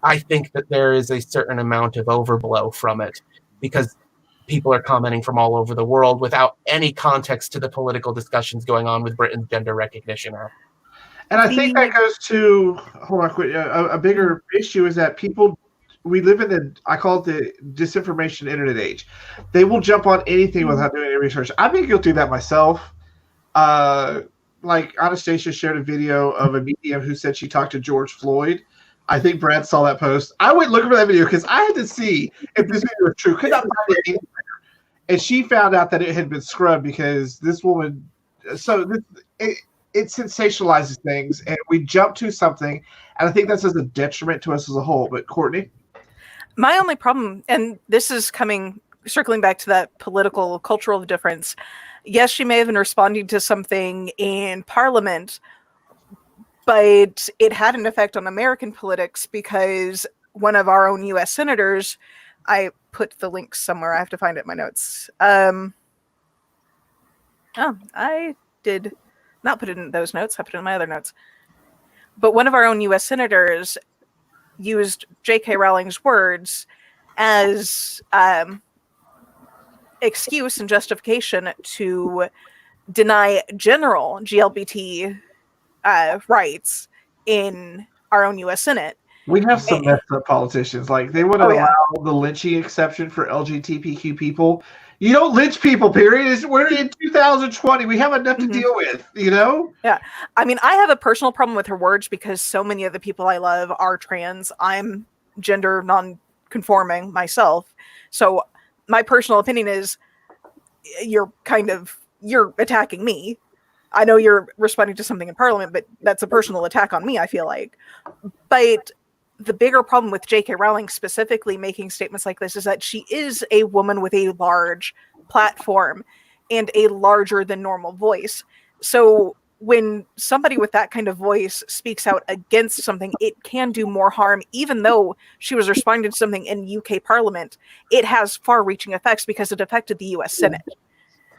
C: I think that there is a certain amount of overblow from it, because people are commenting from all over the world without any context to the political discussions going on with Britain's Gender Recognition Act.
A: And I think that goes to, hold on quick, a bigger issue is that we live in I call it the disinformation internet age. They will jump on anything without doing any research. I've been guilty of that myself. Like Anastasia shared a video of a medium who said she talked to George Floyd. I think Brad saw that post. I went looking for that video because I had to see if this video was true. Could not find it anywhere. And she found out that it had been scrubbed because this woman. So it sensationalizes things, and we jump to something, and I think that's as a detriment to us as a whole. But Courtney,
B: my only problem, and this is circling back to that political cultural difference. Yes, she may have been responding to something in Parliament, but it had an effect on American politics because one of our own U.S. senators, I put the link somewhere. I have to find it in my notes. I did not put it in those notes. I put it in my other notes. But one of our own U.S. senators used J.K. Rowling's words as excuse and justification to deny general GLBT rights in our own U.S. Senate.
A: We have some messed up politicians. Like, they would allow the lynching exception for LGBTQ people. You don't lynch people, period. We're in 2020. We have enough to deal with,
B: Yeah. I mean, I have a personal problem with her words because so many of the people I love are trans. I'm gender non-conforming myself. So my personal opinion is you're attacking me. I know you're responding to something in Parliament, but that's a personal attack on me, I feel like. But the bigger problem with J.K. Rowling specifically making statements like this is that she is a woman with a large platform and a larger than normal voice. So when somebody with that kind of voice speaks out against something, it can do more harm. Even though she was responding to something in UK Parliament, it has far-reaching effects because it affected the US Senate.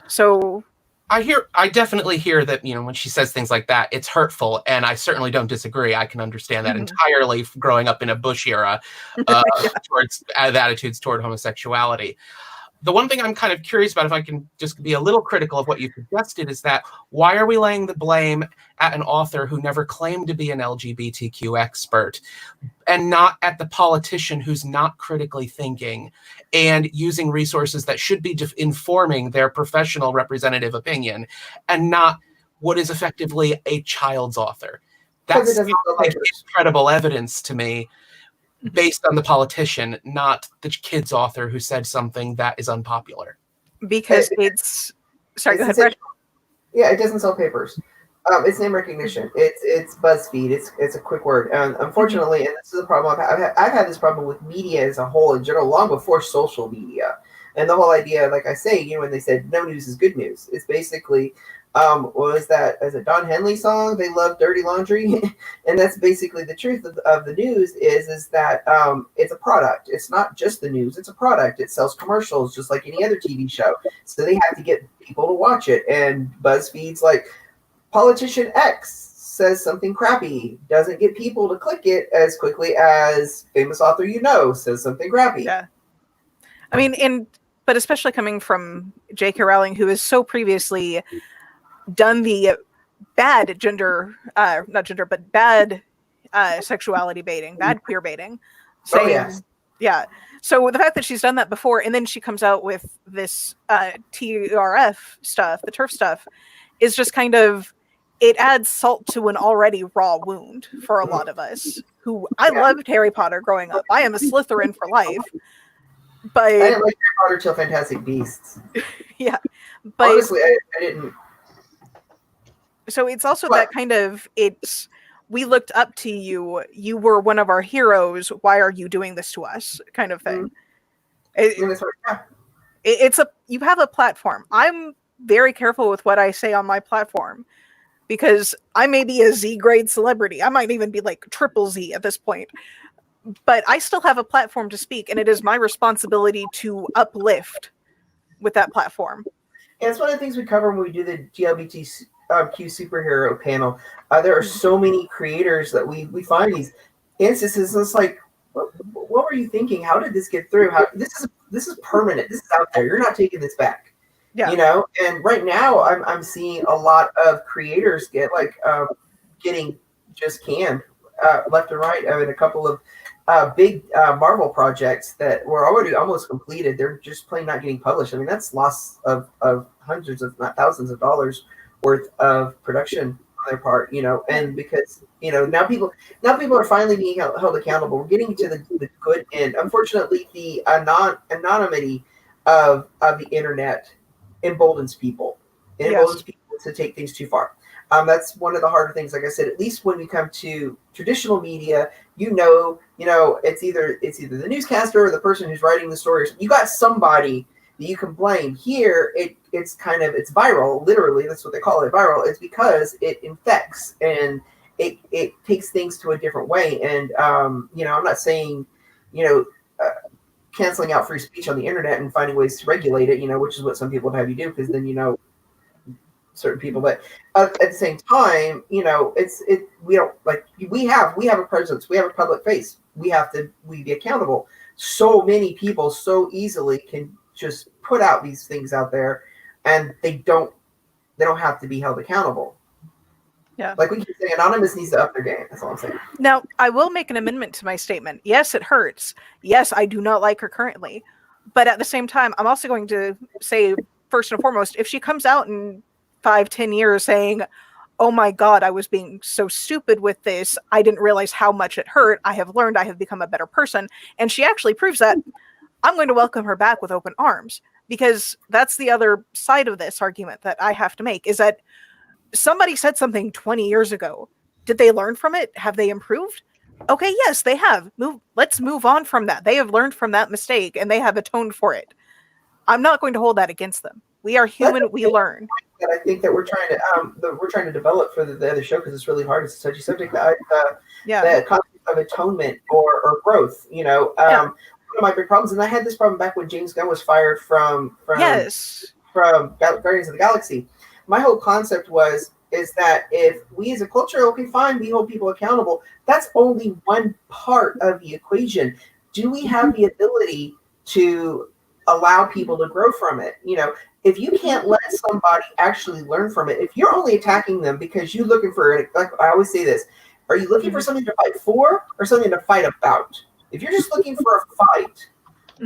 B: So
C: I definitely hear that, when she says things like that, it's hurtful, and I certainly don't disagree. I can understand that entirely growing up in a Bush era towards attitudes toward homosexuality. The one thing I'm kind of curious about, if I can just be a little critical of what you suggested, is that why are we laying the blame at an author who never claimed to be an LGBTQ expert, and not at the politician who's not critically thinking and using resources that should be informing their professional representative opinion, and not what is effectively a child's author? That's incredible evidence to me, based on the politician, not the kid's author who said something that is unpopular.
B: Because it's sorry, go ahead, Brett.
D: Yeah, it doesn't sell papers. It's name recognition. It's BuzzFeed. It's a quick word. And unfortunately, and this is a problem I've had this problem with media as a whole in general, long before social media. And the whole idea, like I say, when they said no news is good news, it's basically what was that? As a Don Henley song, they love dirty laundry. And that's basically the truth of the news is that it's a product. It's not just the news. It's a product. It sells commercials just like any other TV show. So they have to get people to watch it. And BuzzFeed's like, politician X says something crappy, doesn't get people to click it as quickly as famous author says something crappy.
B: Yeah. I mean, and but especially coming from J.K. Rowling, who has so previously done the bad bad sexuality baiting, bad queer baiting. Saying,
D: yes.
B: Yeah. So the fact that she's done that before, and then she comes out with this TRF stuff, the turf stuff, is just kind of, it adds salt to an already raw wound for a lot of us. Who I loved Harry Potter growing up. I am a Slytherin for life. But
D: I didn't like Harry Potter till Fantastic Beasts.
B: Yeah. But
D: honestly, I didn't.
B: So it's also that kind of, we looked up to you. You were one of our heroes. Why are you doing this to us? Kind of thing. You have a platform. I'm very careful with what I say on my platform because I may be a Z grade celebrity. I might even be like triple Z at this point, but I still have a platform to speak, and it is my responsibility to uplift with that platform.
D: And it's one of the things we cover when we do the GLBTQ superhero panel. There are so many creators that we find these instances. It's like, what were you thinking? How did this get through? This is permanent. This is out there. You're not taking this back. Yeah. You know. And right now, I'm seeing a lot of creators getting just canned left and right. I mean, a couple of big Marvel projects that were already almost completed. They're just plain not getting published. I mean, that's loss of hundreds, if not thousands of dollars worth of production on their part, you know, and because, you know, now people are finally being held accountable. We're getting to the good end. Unfortunately, the anonymity of the internet emboldens people. It emboldens people to take things too far. That's one of the harder things. Like I said, at least when we come to traditional media, you know, it's either the newscaster or the person who's writing the story. You got somebody that you can blame. Here, it's viral. Literally, that's what they call it, viral. It's because it infects and it takes things to a different way. And you know, I'm not saying, you know, canceling out free speech on the internet and finding ways to regulate it, you know, which is what some people have you do, because then, you know, certain people. But at the same time, you know, we don't, like, we have a presence, we have a public face, we be accountable. So many people so easily can just put out these things out there, and they don't have to be held accountable.
B: Yeah.
D: Like we keep saying, Anonymous needs to up their game. That's all I'm saying.
B: Now, I will make an amendment to my statement. Yes, it hurts. Yes, I do not like her currently. But at the same time, I'm also going to say, first and foremost, if she comes out in 5-10 years saying, oh my God, I was being so stupid with this, I didn't realize how much it hurt, I have learned, I have become a better person, and she actually proves that, I'm going to welcome her back with open arms. Because that's the other side of this argument that I have to make, is that somebody said something 20 years ago. Did they learn from it? Have they improved? Okay, yes, they have. Let's move on from that. They have learned from that mistake, and they have atoned for it. I'm not going to hold that against them. We are human. We learn.
D: That I think that we're trying to develop for the other show, because it's really hard. It's a touchy subject. The concept of atonement or growth. You know, one of my big problems, and I had this problem back when James Gunn was fired from Guardians of the Galaxy. My whole concept is that if we as a culture, okay, fine, we hold people accountable. That's only one part of the equation. Do we have the ability to allow people to grow from it? You know, if you can't let somebody actually learn from it, if you're only attacking them because you're looking for, like I always say this, are you looking for something to fight for or something to fight about? If you're just looking for a fight,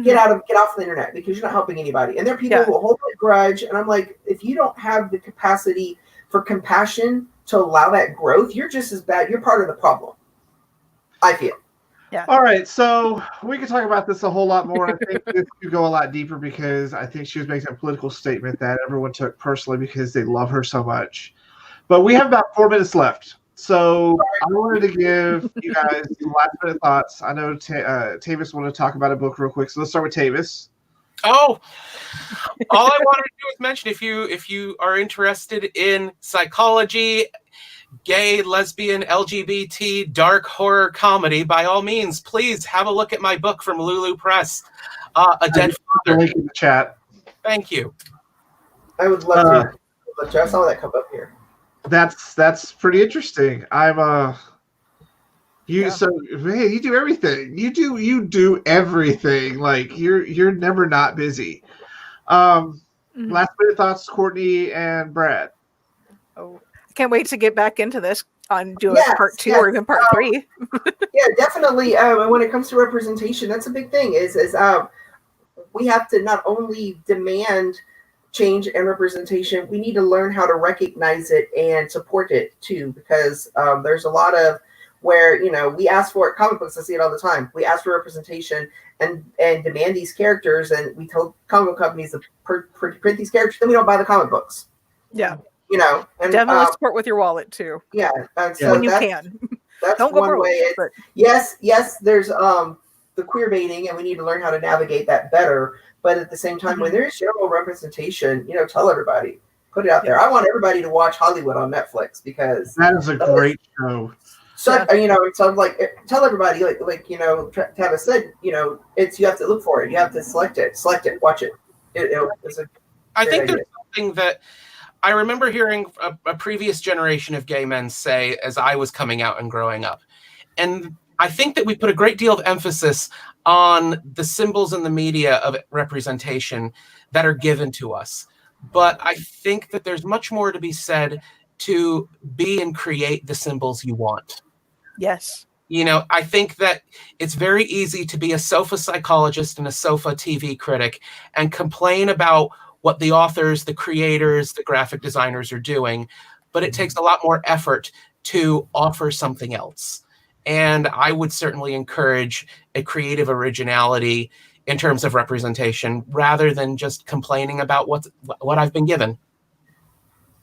D: get off the internet, because you're not helping anybody. And there are people who will hold a grudge. And I'm like, if you don't have the capacity for compassion to allow that growth, you're just as bad. You're part of the problem, I feel.
A: Yeah. All right, so we could talk about this a whole lot more. I think this could go a lot deeper, because I think she was making a political statement that everyone took personally because they love her so much. But we have about 4 minutes left. So I wanted to give you guys some last minute thoughts. I know Tavis wanted to talk about a book real quick, so let's start with Tavis.
C: Oh, all I wanted to do is mention, if you are interested in psychology, gay, lesbian, LGBT, dark horror comedy, by all means, please have a look at my book from Lulu Press, A Dead Father.
A: Link in the chat.
C: Thank you.
D: I would love to. I saw that come up here.
A: That's pretty interesting. So hey, you do everything. You do everything. Like you're never not busy. Last minute thoughts, Courtney and Brad.
B: Oh, I can't wait to get back into this on part 2 or even part 3.
D: Yeah, definitely. And when it comes to representation, that's a big thing. Is we have to not only demand change and representation, we need to learn how to recognize it and support it too, because there's a lot of where, we ask for it. Comic books, I see it all the time. We ask for representation and demand these characters, and we tell comic book companies to print these characters, then we don't buy the comic books.
B: Yeah.
D: And
B: definitely support with your wallet too.
D: Yeah. So
B: when you can.
D: That's
B: don't go
D: one
B: broke,
D: way.
B: but...
D: Yes, there's the queerbaiting, and we need to learn how to navigate that better. But at the same time, when there's general representation, tell everybody, put it out there. I want everybody to watch Hollywood on Netflix, because
A: that is a great show.
D: So so like, tell everybody, like Tavis said, it's, you have to look for it, you have to select it, watch it. It's
C: I think there's something that I remember hearing a previous generation of gay men say as I was coming out and growing up, and I think that we put a great deal of emphasis on the symbols in the media of representation that are given to us. But I think that there's much more to be said to be and create the symbols you want.
B: Yes.
C: I think that it's very easy to be a sofa psychologist and a sofa TV critic and complain about what the authors, the creators, the graphic designers are doing, but it takes a lot more effort to offer something else. And I would certainly encourage a creative originality in terms of representation, rather than just complaining about what I've been given.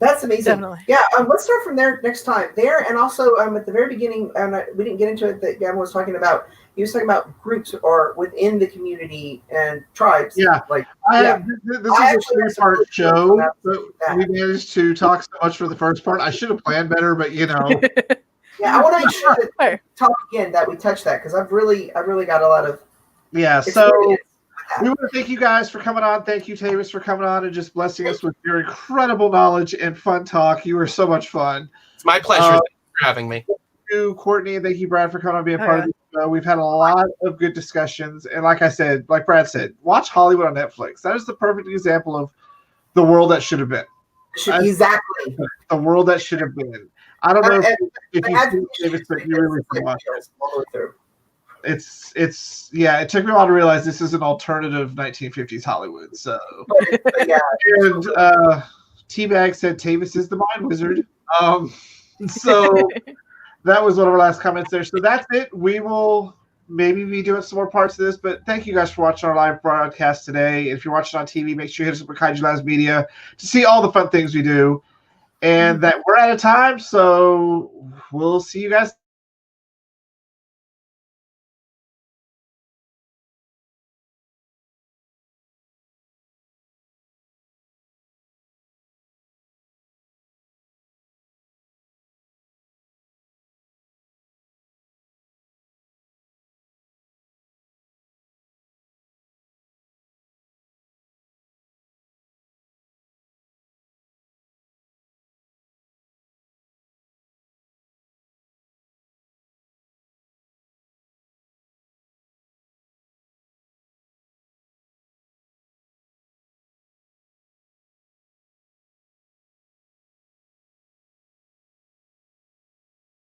D: That's amazing.
B: Definitely.
D: Yeah, let's start from there next time. There, and also at the very beginning, we didn't get into it, that Gavin was talking about. He was talking about groups or within the community and tribes.
A: Yeah, this is a 3-part show, but we managed to talk so much for the first part. I should have planned better, but
D: Yeah, I want to make sure that we talk again, that we touch that, because I've really got a lot of
A: so we want to thank you guys for coming on. Thank you, Tavis, for coming on and just blessing us with your incredible knowledge and fun talk. You were so much fun.
C: It's my pleasure. Thank you for having me.
A: Thank you, Courtney, and thank you, Brad, for coming on and being part of the show. We've had a lot of good discussions, and like Brad said, watch Hollywood on Netflix. That is the perfect example of the world that should have been.
D: Exactly.
A: The world that should have been. I don't know if you see Tavis, but you really should watch it. It took me a while to realize this is an alternative 1950s Hollywood. So, and Teabag said Tavis is the mind wizard. So that was one of our last comments there. So that's it. We will maybe be doing some more parts of this, but thank you guys for watching our live broadcast today. If you're watching on TV, make sure you hit us up at Kaiju Labs Media to see all the fun things we do. And that we're out of time, so we'll see you guys